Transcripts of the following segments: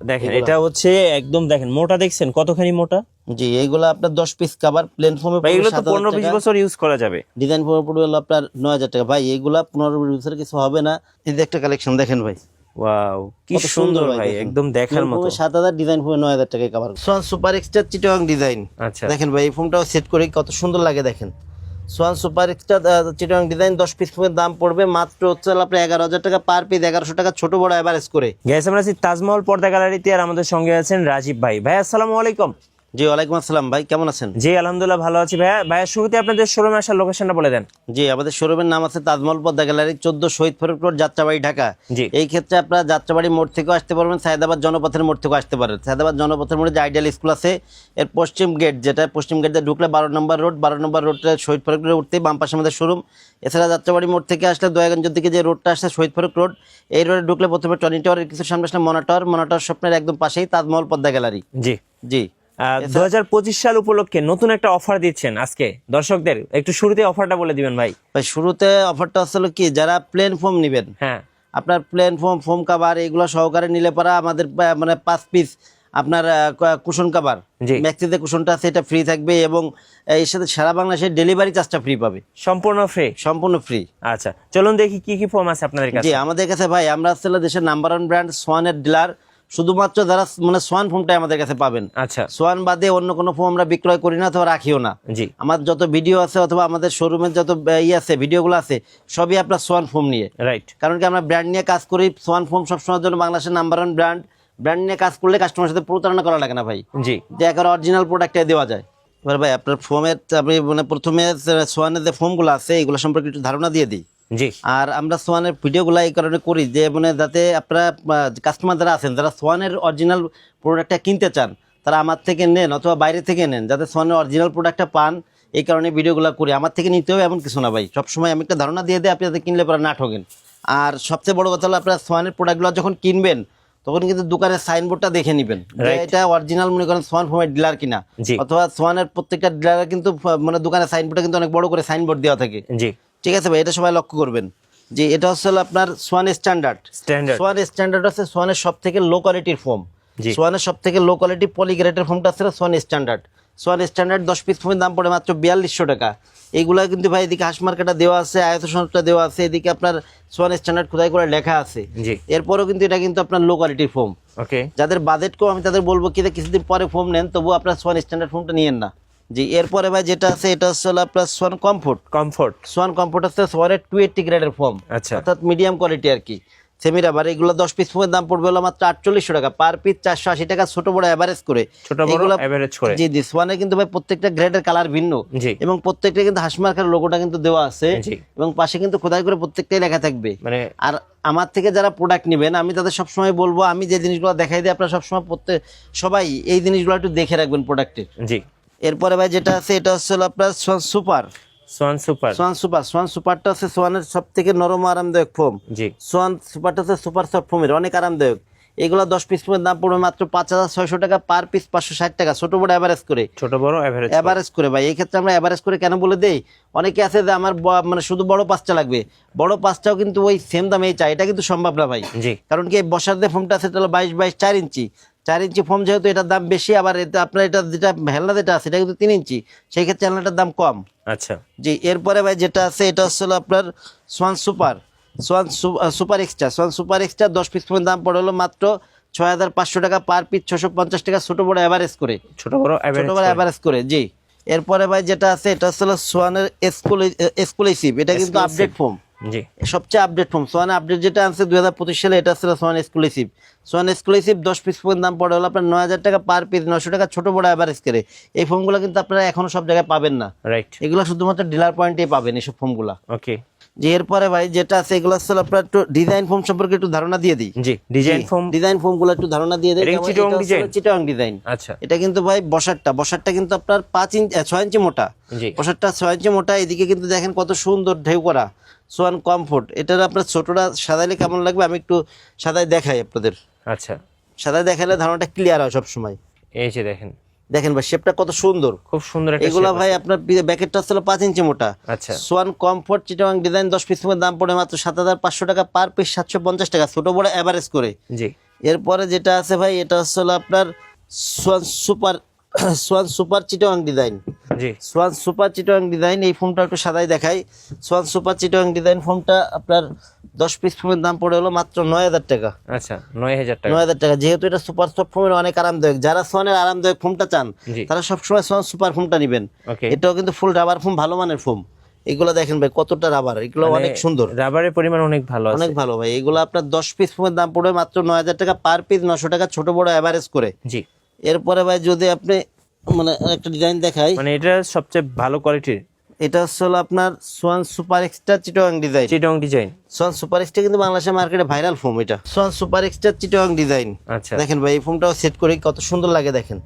দেখেন এটা হচ্ছে একদম দেখেন মোটা, দেখছেন কতখানি মোটা। জি এইগুলা আপনার 10 পিস কভার প্লেন ফোমে ভাই এগুলো তো 15-20 বছর ইউজ করা যাবে। ডিজাইন ফোমে পড়বে হলো আপনার 9000 টাকা। ভাই এইগুলা 15-20 বছর কিছু হবে না। এই যে একটা কালেকশন দেখেন ভাই, ওয়াও কি সুন্দর ভাই, একদম দেখার মতো। 7000, ডিজাইন ফোমে 9000 টাকায় কভার। সোয়ান সুপার এক্সট্রা চিটাং ডিজাইন। আচ্ছা দেখেন ভাই এই ফোমটাও সেট করে কত সুন্দর লাগে দেখেন। সোয়ান সুপার এক্সট্রা চিটাং ডিজাইন 10 পিস ফোমের দাম পড়বে মাত্র হচ্ছে আপনার 11000 টাকা পার পিস, 1100 টাকা ছোট বড় এভারেজ করে। গ্যাস আমরা আছি তাজমহল পর্দা গ্যালারিতে, আর আমাদের সঙ্গে আছেন রাজীব ভাই। ভাই আসসালামু আলাইকুম। জি ওয়ালাইকুম আসসালাম ভাই, কেমন আছেন? জি আলহামদুলিল্লাহ ভালো আছি ভাইয়া। ভাইয়া শুরুতে আপনাদের শোরুমে আসার লোকেশনটা বলে দেন। জি আমাদের শোরুমের নাম আছে তাজমহল পদ্মা গ্যালারি, 14 শহীদ ফারুক রোড, যাত্রাবাড়ি, ঢাকা। জি এই ক্ষেত্রে আপনারা যাত্রাবাড়ি মোড় থেকেও আসতে পারবেন, সায়দাবাদ জনপথের মোড় থেকেও আসতে পারেন। সায়দাবাদ জনপথের মোড়ে যে আইডিয়াল স্কুল আছে এর পশ্চিম গেট, যেটা পশ্চিম গেট দিয়ে ঢুকলে 12 নম্বর রোড, 12 নম্বর রোডটা শহীদ ফারুক রোডে উঠতেই বাম পাশে আমাদের শোরুম। এছাড়া যাত্রাবাড়ি মোড় থেকে আসলে দয়াগঞ্জের দিকে যে রোডটা আসছে শহীদ ফারুক রোড, এই রোডে ঢুকলে প্রথমে টনি টাওয়ারের কিছু সামনে আসলে মনা টাওয়ার স্বপ্নের একদম পাশেই তাজমহল পদ্মা গ্যালারি। জি জি 2025 সাল উপলক্ষে নতুন একটা অফার দিচ্ছেন আজকে দর্শকদের, একটু শুরুতে অফারটা বলে দিবেন ভাই। ভাই শুরুতে অফারটা আসলে কি, যারা প্লেন ফোম নেবেন, হ্যাঁ আপনার প্লেন ফোম কাভার এগুলো সহকারে নিলে পরা আমাদের মানে 5 পিস আপনার কুশন কাভার, জি ম্যাক্সিতে কুশনটা আছে এটা ফ্রি থাকবে, এবং এর সাথে সারা বাংলাদেশের ডেলিভারি চার্জটা ফ্রি পাবে, সম্পূর্ণ ফ্রি। সম্পূর্ণ ফ্রি। আচ্ছা চলুন দেখি কি কি ফর্ম আছে আপনাদের জি কাছে। আমাদের কাছে ভাই আমরা আসলে দেশের নাম্বার 1 ব্র্যান্ড সোয়ানের ডিলার, শুধুমাত্র যারা মানে সোয়ান ফোমটাই আমাদের কাছে পাবেন। আচ্ছা সোয়ান বাদে অন্য কোনো ফোম আমরা বিক্রয় করি না অথবা রাখিও না। জি আমার যত ভিডিও আছে অথবা আমাদের শোরুমের যত আছে ভিডিওগুলো আছে সবই আপনার সোয়ান ফোম নিয়ে। রাইট, কারণ কি আমরা ব্র্যান্ড নিয়ে কাজ করি, সোয়ান ফোম সবসময়ের জন্য বাংলাদেশের নাম্বার 1 ব্র্যান্ড নিয়ে কাজ করলে কাস্টমারের সাথে প্রতারণা করা লাগে না ভাই, জি যে একেবারে অরিজিনাল প্রোডাক্টটা দেওয়া যায়। এবার ভাই আপনার ফোমের আপনি মানে প্রথমে সোয়ানের যে ফোমগুলো আছে এগুলো সম্পর্কে একটু ধারণা দিয়ে দিই। জি আর আমরা সোয়ানের ভিডিওগুলো এই কারণে করি যে মানে যাতে আপনারা কাস্টমার যারা আছেন যারা সোয়ানের অরিজিনাল প্রোডাক্টটা কিনতে চান তারা আমার থেকে নেন অথবা বাইরে থেকে নেন, যাতে সোয়ানের অরিজিনাল প্রোডাক্টটা পান, এই কারণে ভিডিওগুলো করি। আমার থেকে নিতে হবে এমন কিছু না ভাই, সবসময় আমি একটা ধারণা দিয়ে দিই, আপনি যাতে কিনলে পরে না ঠকেন। আর সবচেয়ে বড় কথা হলো আপনারা সোয়ানের প্রোডাক্টগুলো যখন কিনবেন তখন কিন্তু দোকানের সাইনবোর্ডটা দেখে নেবেন যে এটা অরিজিনাল মনে করেন সোয়ান ফোমের ডিলার কিনা, জি অথবা সোয়ানের প্রত্যেকটা ডিলারের কিন্তু মানে দোকানের সাইনবোর্ডে কিন্তু অনেক বড় করে সাইনবোর্ড দেওয়া থাকে। জি ঠিক আছে ভাই, এটা সবাই লক্ষ্য করবেন যে এটা হচ্ছে হলো আপনার সোয়ান স্ট্যান্ডার্ড। সোয়ান স্ট্যান্ডার্ড হচ্ছে সোয়ানের সব থেকে লো কোয়ালিটির ফোম। জি সোয়ানের সব থেকে লো কোয়ালিটি পলিগ্রেডের ফোমটা আছে Swan standard. Swan standard 10 piece ফোমের দাম পড়ে মাত্র 4200 টাকা। এইগুলা কিন্তু ভাই এদিকে হাঁস মার্কাটা দেওয়া আছে, আয়ত সনদটা দেওয়া আছে, এদিকে আপনার সোয়ান স্ট্যান্ডার্ড খোদাই করে লেখা আছে। জি এরপরও কিন্তু এটা কিন্তু আপনার লো কোয়ালিটির ফোম। ওকে যাদের বাজেট কম আমি তাদের বলবো কি কিছুদিন পরে ফোম নেন, তবু আপনার সোয়ান স্ট্যান্ডার্ড ফোমটা নিয়েন না। জি এরপরে ভাই যেটা আছে এটা হচ্ছে আপনার সোয়ান কমফোর্ট। সোয়ান কমফোর্ট হচ্ছে সোয়ানের 280 গ্রেডের ফোম, আচ্ছা অর্থাৎ মিডিয়াম কোয়ালিটি আর কি, সেমি রাবার। এগুলো 10 পিস ফোমের দাম পড়বে হলো মাত্র 4800 টাকা পার পিস, 480 টাকা ছোট বড় এভারেজ করে। ছোট বড় এভারেজ করে। জি জি সোয়ানের কিন্তু ভাই প্রত্যেকটা গ্রেডের কালার ভিন্ন, জি এবং প্রত্যেকটা কিন্তু হাসমার্কার লোগোটা কিন্তু দেওয়া আছে, জি এবং পাশে কিন্তু খোদাই করে প্রত্যেকটাই লেখা থাকবে। মানে আর আমার থেকে যারা প্রোডাক্ট নেবেন আমি তাদের সবসময় বলবো, আমি যে জিনিসগুলো দেখাই দিই আপনারা সবসময় সবাই এই জিনিসগুলো একটু দেখে রাখবেন প্রোডাক্টের। জি এরপরে ভাই যেটা আছে এটা হচ্ছে আপনার সোয়ান সুপারটা হচ্ছে সোয়ানের সব থেকে নরম আরামদায়ক ফোম। জি সোয়ান সুপারটা হচ্ছে সুপার সফট ফোমের, অনেক আরামদায়ক। এগুলো 10 পিস ফোমের দাম পড়বে মাত্র 5600 টাকা পার পিস, 560 টাকা ছোট বড় এভারেজ করে। ছোট বড় এভারেজ করে ভাই, এই ক্ষেত্রে আমরা এভারেজ করে কেন বলে দেই, অনেকে আছে যে আমার মানে শুধু বড় পাঁচটা লাগবে, বড় পাঁচটাও কিন্তু ওই সেম দামেই চাই, এটা কিন্তু সম্ভব না ভাই। জি কারণ কি বসার যে ফোমটা আছে এটা হলো 22 4 ইঞ্চি, 4 ইঞ্চি ফোম, যেহেতু এটার দাম বেশি, আবার এটা আপনার এটা যেটা হেলনা যেটা আছে এটা কিন্তু 3 ইঞ্চি, সেই ক্ষেত্রে হেলনাটার দাম কম। আচ্ছা জি এরপরে ভাই যেটা আছে এটা হচ্ছে আপনার সোয়ান সুপার এক্সট্রা 10 পিস ফোমের দাম পড়ে হলো মাত্র 6500 টাকা পার পিস, 650 টাকা ছোট বড় এভারেজ করে। ছোট বড় এভারেজ করে জি। এরপরে ভাই যেটা আছে এটা হচ্ছে সোয়ানের এক্সক্লুসিভ, এটা কিন্তু আপডেট ফোম, জি সবচেয়ে আপডেট ফোম। সোয়ান আপডেট যেটা আছে 2025 সালে, এটা হচ্ছে সোয়ান এক্সক্লুসিভ 10 পিস ফোমের দাম পড়ে হলো আপনার 9000 টাকা পার পিস, 900 টাকা ছোট বড় এভারেজ করে। এই ফোমগুলো কিন্তু আপনারা এখনো সব জায়গায় পাবেন না, রাইট, এগুলো শুধুমাত্র ডিলার পয়েন্টেই পাবেন এইসব ফোমগুলা। ওকে যে এরপরে ভাই যেটা আছে এগুলো হচ্ছে আপনার একটু ডিজাইন ফোম সম্পর্কে একটু ধারণা দিয়ে দিই। জি ডিজাইন ফোমগুলো একটু ধারণা দিয়ে দিই। চিটাং ডিজাইন। আচ্ছা এটা কিন্তু ভাই বসারটা কিন্তু আপনার 6 ইঞ্চি মোটা, জি বসারটা 6 ইঞ্চি মোটা। এদিকে কিন্তু দেখেন কত সুন্দর ঢেউ করা সোয়ান কমফোর্ট। এটার আপনার ছোটটা সাজাইলে কেমন লাগবে আমি একটু সাজাই দেখাই আপনাদের। আচ্ছা সাজাই দেখালে ধারণাটা ক্লিয়ার হয় সবসময়। এই যে দেখেন ভাই শেপটা কত সুন্দর, খুব সুন্দর একটা এগুলা ভাই আপনার ব্যাকেটটা হচ্ছে 5 ইঞ্চি মোটা। আচ্ছা Schwann comfort Chittagong design 10 piece দাম পড়ে মাত্র 7500 টাকা পার পিস, 750 টাকা ছোট বড় এভারেজ করে। জি এরপরে যেটা আছে ভাই এটা হচ্ছে হলো আপনার সোয়ান সুপার সোয়ান সুপার চিটাং ডিজাইন। জি সোয়ান সুপার চিটাং ডিজাইন, এই ফোমটা একটু সাদাই দেখাই। সোয়ান সুপার চিটাং ডিজাইন ফোমটা আপনার 10 পিস ফোমের দাম পড়ে হলো মাত্র 9000 টাকা। আচ্ছা 9000 টাকা। 9000 টাকা, যেহেতু এটা সুপার সফট ফোমের অনেক আরামদায়ক, যারা সোয়ানের আরামদায়ক ফোমটা চান জি তারা সবসময় সোয়ান সুপার ফোমটা নেবেন। ওকে, এটাও কিন্তু ফুল রাবার ফোম, ভালো মানের ফোম। এগুলো দেখেন ভাই কতটা রাবার, এগুলো অনেক সুন্দর, রাবারের পরিমাণ অনেক ভালো আছে। অনেক ভালো ভাই। এগুলো আপনার 10 পিস ফোমের দাম পড়বে মাত্র 9000 টাকা, পার পিস 900 টাকা, ছোট বড় এভারেজ করে। জি এরপরে ভাই যদি আপনি মানে একটা ডিজাইন দেখাই, মানে এটা সবচেয়ে ভালো কোয়ালিটির এটা হচ্ছে হলো আপনার সোয়ান সুপার এক্সট্রা চিটাং ডিজাইন। চিটং ডিজাইন। সোয়ান সুপার এক্সট্রা কিন্তু বাংলাদেশের মার্কেটে ভাইরাল ফোম, এটা সোয়ান সুপার এক্সট্রা চিটাং ডিজাইন। আচ্ছা দেখেন ভাই এই ফোমটাও সেট করে কত সুন্দর লাগে দেখেন।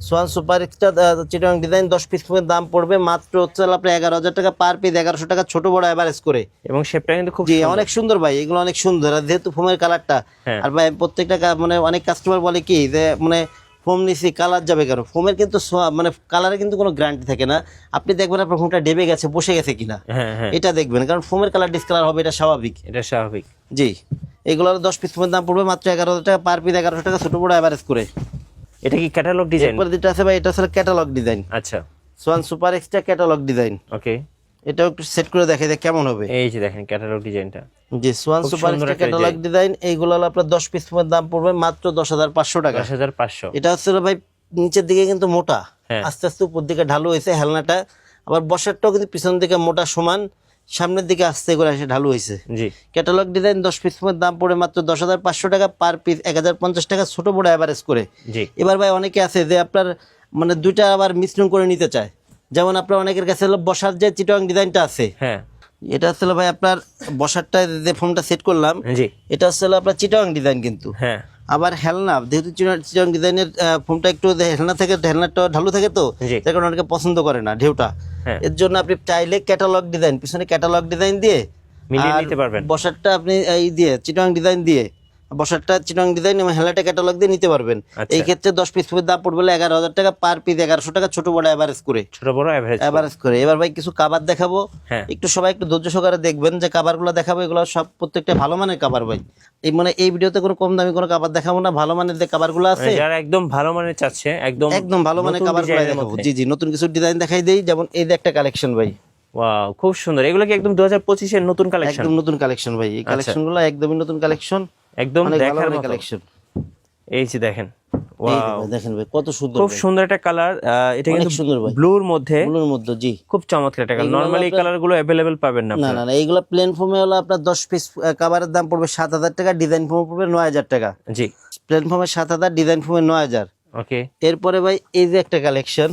সোয়ান সুপার এক্সট্রা চিটাং ডিজাইন 10 পিস ফোমের দাম পড়বে মাত্র হচ্ছে আপনার 11000 টাকা, পার পিস 1100 টাকা, ছোট বড় এভারেজ করে। এবং শেপটা কিন্তু খুব জি সুন্দর। অনেক সুন্দর ভাই, এগুলো অনেক সুন্দর। আর যেহেতু ফোমের কালারটা, হ্যাঁ। আর ভাই প্রত্যেকটা মানে অনেক কাস্টমার বলে কি যে মানে ফোম নিছি কালার যাবে কেন, ফোমের কিন্তু মানে কালারে কিন্তু কোনো গ্যারান্টি থাকে না। আপনি দেখবেন আপনার ফোমটা ডেবে গেছে, বসে গেছে কিনা, হ্যাঁ হ্যাঁ এটা দেখবেন, কারণ ফোমের কালার ডিসকালার হবে, এটা স্বাভাবিক। এটা স্বাভাবিক। জি এগুলোর 10 পিস ফোমের দাম পড়বে মাত্র 11000 টাকা, পার পিস 1100 টাকা, ছোট বড় এভারেজ করে। এটা কি ক্যাটালগ ডিজাইন? এরপর যেটা আছে ভাই এটা হচ্ছে ক্যাটালগ ডিজাইন, আচ্ছা Swan super extra catalogue design. Okay, এটাও একটু সেট করে দেখে যে কেমন হবে। এই যে দেখেন ক্যাটালগ ডিজাইনটা। জি সোয়ান খুব সুপার সুন্দর এক্সট্রা একটা ক্যাটালগ ডিজাইন, এইগুলো হলো আপনার 10 পিস ফোমের দাম পড়বে মাত্র 10500 টাকা। 10500। এটা হচ্ছে হলো ভাই নিচের দিকে কিন্তু মোটা, হ্যাঁ। আস্তে আস্তে উপর দিকে ঢালু হয়েছে হেলনাটা, আবার বসারটাও কিন্তু পিছন দিকে মোটা সমান, সামনের দিকে আস্তে করে এসে ঢালু হয়েছে। জি ক্যাটালগ ডিজাইন 10 পিস ফোমের দাম পড়ে মাত্র 10500 টাকা, পার পিস 1050 টাকা, ছোট বড় এভারেজ করে। জি এবার ভাই অনেকে আছে যে আপনার মানে দুইটা আবার মিশ্রণ করে নিতে চায়, যেমন আপনার অনেকের কাছে হলো বসার যে চিটং ডিজাইনটা আছে, হ্যাঁ এটা হচ্ছে হলো ভাই আপনার বসারটা যে ফোমটা সেট করলাম, জি এটা হচ্ছে হলো আপনার চিটং ডিজাইন কিন্তু। হ্যাঁ আবার হেলনা, যেহেতু চিটং ডিজাইনের ফোমটা একটু হেলনা থেকে, হেলনাটা ঢালু থাকে তো, জি যার কারণে অনেকে পছন্দ করে না ঢেউটা। হ্যাঁ এর জন্য আপনি চাইলে ক্যাটালগ ডিজাইন, পিছনে ক্যাটালগ ডিজাইন দিয়ে মিলিয়ে আর নিতে পারবেন। বসারটা আপনি এই দিয়ে চিটং ডিজাইন দিয়ে, বসারটা চিটং ডিজাইন এবং হেলাটা ক্যাটালগ দিয়ে নিতে পারবেন। আচ্ছা। এই ক্ষেত্রে 10 পিস ফোমের দাম পড়বে 11000 টাকা, পার পিস 1100 টাকা, ছোট বড় এভারেজ করে। ছোট বড় এভারেজ। এভারেজ করে। এবার ভাই কিছু কাবার দেখাবো, হ্যাঁ একটু সবাই একটু ধৈর্য সহকারে দেখবেন যে কাবারগুলো দেখাবো, এগুলো সব প্রত্যেকটা ভালো মানের কাবার ভাই। এই মানে এই ভিডিওতে কোনো কম দামি কোনো কাবার দেখাবো না, ভালো মানের যে কাবারগুলো আছে, যারা একদম ভালো মানের চাচ্ছে, একদম একদম ভালো মানের নতুন কাবারগুলো ডিজাইনের দেখাবো। মধ্যে। জি জি নতুন কিছু ডিজাইন দেখাই দেই, যেমন এই যে একটা কালেকশন ভাই, ওয়াও খুব সুন্দর। এগুলো কি একদম 2025 এর নতুন কালেকশন? একদম নতুন কালেকশন ভাই। এই কালেকশনগুলো একদমই নতুন কালেকশন, একদম অনেক ভালো দেখার মানের মতো। কালেকশন। এই যে দেখেন, এই যে ওয়াও ভাই দেখেন ভাই কত সুন্দর, খুব সুন্দর একটা কালার। এটা অনেক কিন্তু সুন্দর ভাই, ব্লুর মধ্যে ব্লুর মধ্যে। জি খুব চমৎকার একটা কালার। এগুলো নরমালি এই আপনার- কালার গুলো अवेलेबल পাবেন না না আপনারা। না না, এইগুলো প্লেন ফোমে হলো আপনার 10 পিস কাভারের দাম পড়বে 7000 টাকা, ডিজাইন ফোমে পড়বে 9000 টাকা। জি প্লেন ফোমে 7000, ডিজাইন ফোমে 9000। ওকে, এরপরে ভাই এই যে একটা কালেকশন,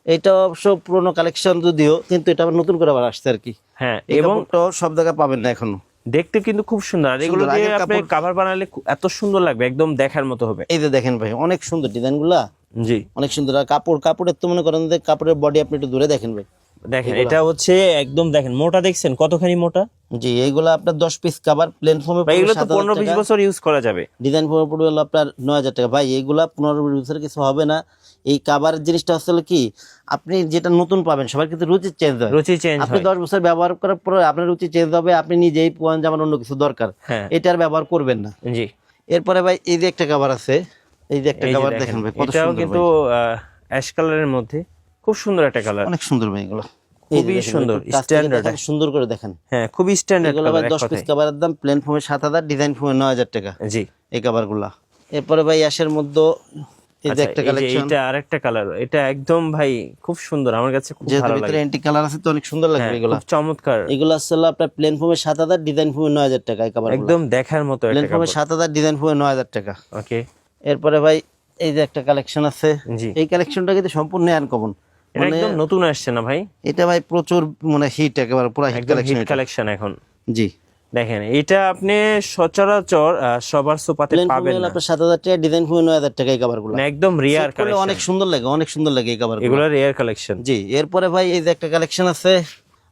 এটা অবশ্য পুরোনো কালেকশন যদিও, কিন্তু এটা আবার নতুন করে আবার আসছে আর কি। হ্যাঁ এবং এবং সব জায়গায় পাবেন না এখনো। দেখতে কিন্তু খুব সুন্দর। আর এগুলো সুন্দর, দিয়ে আগের আপনি কাপড়- কভার বানালে এত সুন্দর লাগবে, একদম দেখার মতো হবে। এই যে দেখেন ভাই অনেক সুন্দর ডিজাইনগুলা, জি অনেক সুন্দর। আর কাপড়ের তো মনে করেন যে কাপড়ের বডি আপনি একটু দূরে দেখেন ভাই। দেখেন এটা হচ্ছে একদম দেখেন মোটা, দেখছেন কতখানি মোটা জি এইগুলা আপনার 10 পিস কাভার প্লেন ফোমে ভাই। এগুলো তো 7000 15-20 টাকা, বছর ইউজ করা যাবে। ডিজাইন ফোমে পড়বে হলো আপনার 9000 টাকা। ভাই এইগুলা 15-20 বছর কিছু হবে না। এই কাভারের জিনিসটা আসলে কি, আপনি যেটা নতুন পাবেন, সবার কিন্তু রুচি চেঞ্জ হয়। রুচি চেঞ্জ আপনি হয়। 10 বছর ব্যবহার করার পরে আপনার রুচি চেঞ্জ হবে, আপনি নিজেই পোয়ান যে আমার অন্য কিছু দরকার, হ্যাঁ এটা আর ব্যবহার করবেন না। জি এরপরে ভাই এই যে একটা কাভার আছে, এই যে একটা এই যে কাভার দেখেন, দেখেন ভাই কত এটাও সুন্দর কিন্তু অ্যাশ কালারের মধ্যে খুব সুন্দর একটা কালার। অনেক সুন্দর ভাই এগুলো। এই যে খুবই দেখেন, সুন্দর, একটু কাছ থেকে স্ট্যান্ডার্ড। দেখান, সুন্দর করে দেখেন। হ্যাঁ খুবই স্ট্যান্ডার্ড এগুলো ভাই কালার 10 পিস কাভারের দাম প্লেন ফোমে 7000, ডিজাইন ফোমে 9000 টাকা জি এই কাভারগুলা। এরপরে ভাই অ্যাশের মধ্যে এই যে আচ্ছা, একটা এই যে কালেকশন, এটা আরেকটা কালার, এটা একদম ভাই খুব সুন্দর, আমার কাছে খুব যেহেতু ভালো ভিতরে লাগে। অ্যান্টিক কালার আছে তো অনেক সুন্দর লাগবে হ্যাঁ এগুলো। খুব চমৎকার, এগুলো আসলে আপনার প্লেন ফোমে 7000, ডিজাইন ফোমে 9000 টাকা এই কাভারগুলো। একদম দেখার মতো প্লেন একটা ফোমে কাপড়। 7000, ডিজাইন ফোমে 9000 টাকা। ওকে এরপরে ভাই এই যে একটা কালেকশন আছে, জি এই কালেকশনটা কিন্তু সম্পূর্ণ আনকমন। এটা একদম নতুন আসছে না ভাই? এটা ভাই প্রচুর মানে হিট, একেবারে পুরো হিট একদম কালেকশন হিট এটা। কালেকশন এখন। জি দেখেন এটা আপনি সচরাচর সবার সোফাতে প্লেন ফোমে পাবেন হলো না। আপনার 7000 টাকা, ডিজাইন ফোমে 9000 টাকা এই কাভারগুলো। না, একদম রিয়ার করলে কালেকশন, অনেক সুন্দর লাগে, অনেক সুন্দর লাগে এই কাভারগুলো। এগুলো রিয়ার কালেকশন। জি এরপরে ভাই এই যে একটা কালেকশন আছে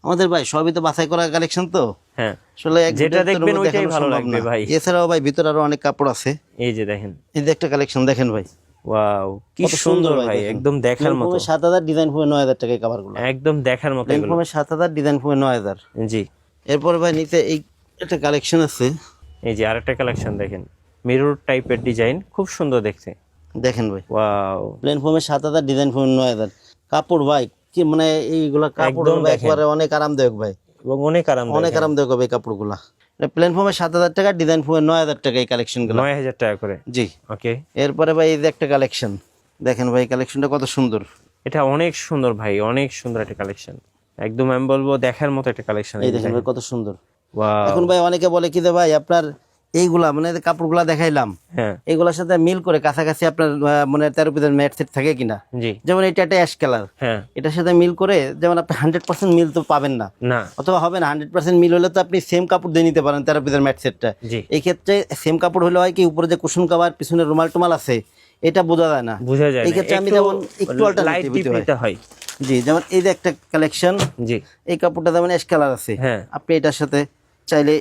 আমাদের ভাই, সবই তো বাছাই করা কালেকশন তো, হ্যাঁ আসলে এক যেটা ভিডিওতে দেখবেন দেখানো ওইটাই ভালো সম্ভব লাগবে না। ভাই। এছাড়াও ভাই ভিতরে আরো অনেক কাপড় আছে। এই যে দেখেন, এই যে একটা কালেকশন দেখেন ভাই, ওয়াও কি কত সুন্দর ভাই, দেখেন। একদম দেখার প্লেন মতো, ফোমে 7000, ডিজাইন ফোমে 9000 টাকা এই কাভারগুলো। একদম দেখার মতো প্লেন এগুলো। ফোমে 7000, ডিজাইন ফোমে 9000। জি এরপরে ভাই নিচে এই একটা কালেকশন আছে, এই যে আরেকটা কালেকশন দেখেন, মিরর টাইপের ডিজাইন, খুব সুন্দর দেখতে। দেখেন ভাই ওয়াও, প্লেন ফোমে 7,000, ডিজাইন ফোমে 9,000। কাপড় ভাই কি মানে এইগুলা কাপড় একদম ভাই দেখেন। একবারে অনেক আরামদায়ক ভাই, এবং অনেক আরামদায়ক। অনেক আরামদায়ক হবে এই কাপড়গুলা। প্লেন ফোমে 7,000 টাকা, ডিজাইন ফোমে 9,000 টাকা এই কালেকশন গুলো। 9,000 টাকা করে। জি। ওকে, এরপরে ভাই এই যে একটা কালেকশন দেখেন ভাই, কালেকশনটা কত সুন্দর। এটা অনেক সুন্দর ভাই, অনেক সুন্দর একটা কালেকশন, একদম আমি বলবো দেখার মতো একটা কালেকশন। এই দেখেন ভাই কত সুন্দর। ওয়াও, এখন ভাই অনেকে বলে কি যে ভাই আপনার এইগুলা মানে যে কাপড়গুলা দেখাইলাম হ্যাঁ এগুলোর সাথে মিল করে কাছাকাছি আপনার মানে 13 পিসের ম্যাট সেট থাকে কিনা, জি, যেমন এটা একটা অ্যাশ কালার, হ্যাঁ এটার সাথে মিল করে যেমন আপনি 100% মিল তো পাবেন না, না, অথবা হবে না। 100% মিল হলে তো আপনি সেম কাপড় দিয়ে নিতে পারেন 13 পিসের ম্যাট সেটটা। জি, এই ক্ষেত্রে সেম কাপড় হলে হয় কি উপরে যে কুশন কভার পিছনে রুমাল টুমাল আছে এটা বোঝা যায় না। বোঝা যায় এই না, ক্ষেত্রে আমি যেমন একটু লাইট অল্টারনেটিভ ডিপ নিতে হয়। জি, যেমন এই যে একটা কালেকশন, জি, এই কাপড়টা যেমন অ্যাশ কালার আছে, হ্যাঁ আপনি এটার সাথে চাইলে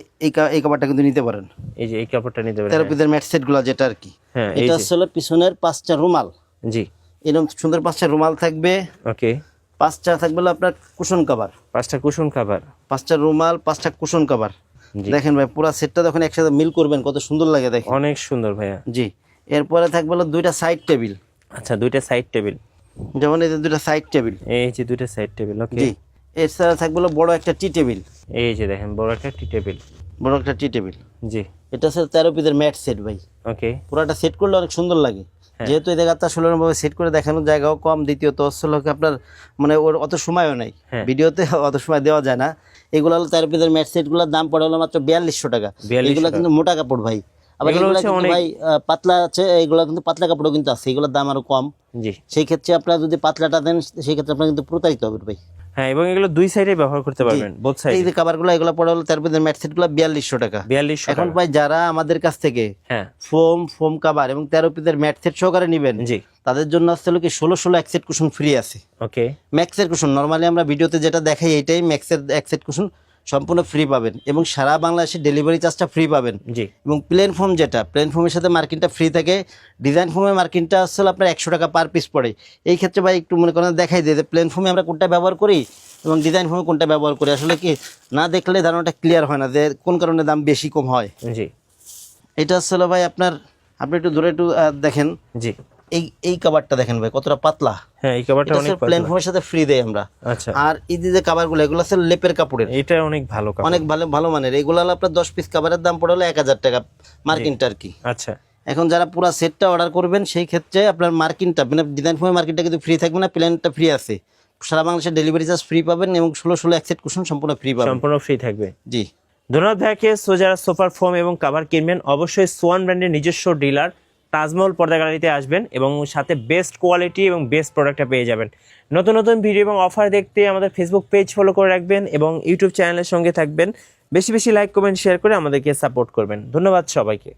এই কাপড়টা কিন্তু নিতে পারেন। এই যে এই কাপড়টা নিতে পারেন। 13 পিসের ম্যাট সেট গুলা যেটা আর কি, হ্যাঁ এই এটা যে, আসলে পিছনের 5টা রুমাল, জি, এরকম সুন্দর 5টা রুমাল থাকবে, ওকে, 5টা থাকবে হলো আপনার কুশন কভার, 5টা কুশন কভার। 5টা রুমাল, 5টা কুশন কভার। জি, দেখেন ভাই পুরো সেটটা যখন একসাথে মিল করবেন কত সুন্দর লাগে দেখেন। অনেক সুন্দর ভাইয়া। জি। এরপরে থাকবে হলো 2টা সাইড টেবিল, আচ্ছা, 2টা সাইড টেবিল, যেমন এই যে 2টা সাইড টেবিল। এই যে 2টা সাইড টেবিল। ওকে, জি। এছাড়া থাকবে হলো বড় একটা টি টেবিল, এই যে দেখেন বড় একটা টি টেবিল। বড় একটা টি টেবিল। জি, এটা হচ্ছে 13 পিসের ম্যাট সেট ভাই, ওকে, পুরোটা সেট করলে অনেক সুন্দর লাগে। হ্যাঁ। যেহেতু এই জায়গাটা আসলে ভাবে সেট করে দেখানোর জায়গাও কম, দ্বিতীয়ত আসলে আপনার মানে ওর অত সময়ও নাই, হ্যাঁ। ভিডিওতে অত সময় দেওয়া যায় না। এগুলো হলো 13 পিসের ম্যাট সেটগুলোর দাম পড়ে হলো মাত্র 4200 টাকা। 4200 এগুলো কিন্তু মোটা কাপড় ভাই, আবার এগুলো এগুলো হচ্ছে কিন্তু অনেক- ভাই পাতলা আছে, এগুলো কিন্তু পাতলা কাপড়ও কিন্তু আছে, এগুলোর দাম আরো কম। জি, সেই ক্ষেত্রে আপনারা যদি পাতলাটা দেন সেই ক্ষেত্রে আপনার কিন্তু প্রতারিত হবে ভাই। হ্যাঁ, এবং এগুলো দুই সাইডে ব্যবহার করতে পারবেন, বোথ এই সাইডে। যে কাভারগুলো এগুলো পড়ে হলো 13 পিসের ম্যাট সেটগুলো 4200 টাকা। 4200 এখন টাকা। ভাই যারা আমাদের কাছ থেকে হ্যাঁ, ফোম কাভার এবং 13 পিসের ম্যাট সেট সহকারে নেবেন জি, তাদের জন্য আসলে কি 16 এক সেট কুশন ফ্রি আছে। ওকে, ম্যাক্সের কুশন নরমালি আমরা ভিডিওতে যেটা দেখাই এইটাই, ম্যাক্সের এক সেট কুশন সম্পূর্ণ ফ্রি পাবেন এবং সারা বাংলাদেশে ডেলিভারি চার্জটা ফ্রি পাবেন। জি, এবং প্লেন ফোম যেটা, প্লেন ফোমের সাথে মার্কিনটা ফ্রি থাকে, ডিজাইন ফোমের মার্কিনটা আসলে আপনার 100 টাকা পার পিস পড়ে। এই ক্ষেত্রে ভাই একটু মনে করেন দেখাই দিয়ে যে প্লেন ফোমে আমরা কোনটা ব্যবহার করি এবং ডিজাইন ফোমে কোনটা ব্যবহার করি, আসলে কি না দেখলে ধারণাটা ক্লিয়ার হয় না যে কোন কারণে দাম বেশি কম হয়। জি, এটা আসলে ভাই আপনি একটু ধরে একটু দেখেন, জি, এই কাভারটা দেখেন ভাই কতটা পাতলা, হ্যাঁ, এই কভারটা অনেক প্লেন পাতলা। ফোমের সাথে ফ্রি দেয় আমরা। আচ্ছা, আর এই যে কাভারগুলো এগুলো আছে লেপের কাপড়ের, এটা অনেক ভালো কাপড়। অনেক ভালো ভালো মানের। এগুলো হলো আপনার 10 পিস কাভারের দাম পড়ে হলো 1000 টাকা মার্কিনটা আর কি। আচ্ছা, এখন যারা পুরো সেটটা অর্ডার করবেন সেই ক্ষেত্রে আপনার মার্কিনটা মানে ডিজাইন ফোমের মার্কিনটা কিন্তু ফ্রি থাকবে না, প্লেনটা ফ্রি আছে। সারা বাংলাদেশে ডেলিভারি চার্জ ফ্রি পাবেন এবং 16 এক সেট কুশন সম্পূর্ণ ফ্রি পাবেন। সম্পূর্ণ ফ্রি থাকবে। জি। ধন্যবাদ ভাইয়াকে। সো যারা সোফার ফোম এবং কাভার কিনবেন অবশ্যই সোয়ান ব্র্যান্ডের নিজস্ব ডিলার তাজমহল পর্দা গ্যালারিতে আসবেন এবং সাথে বেস্ট কোয়ালিটি এবং বেস্ট প্রোডাক্টটা পেয়ে যাবেন। নতুন নতুন ভিডিও এবং অফার দেখতে আমাদের ফেসবুক পেজ ফলো করে রাখবেন এবং ইউটিউব চ্যানেলের সঙ্গে থাকবেন। বেশি বেশি লাইক কমেন্ট শেয়ার করে আমাদেরকে সাপোর্ট করবেন। ধন্যবাদ সবাইকে।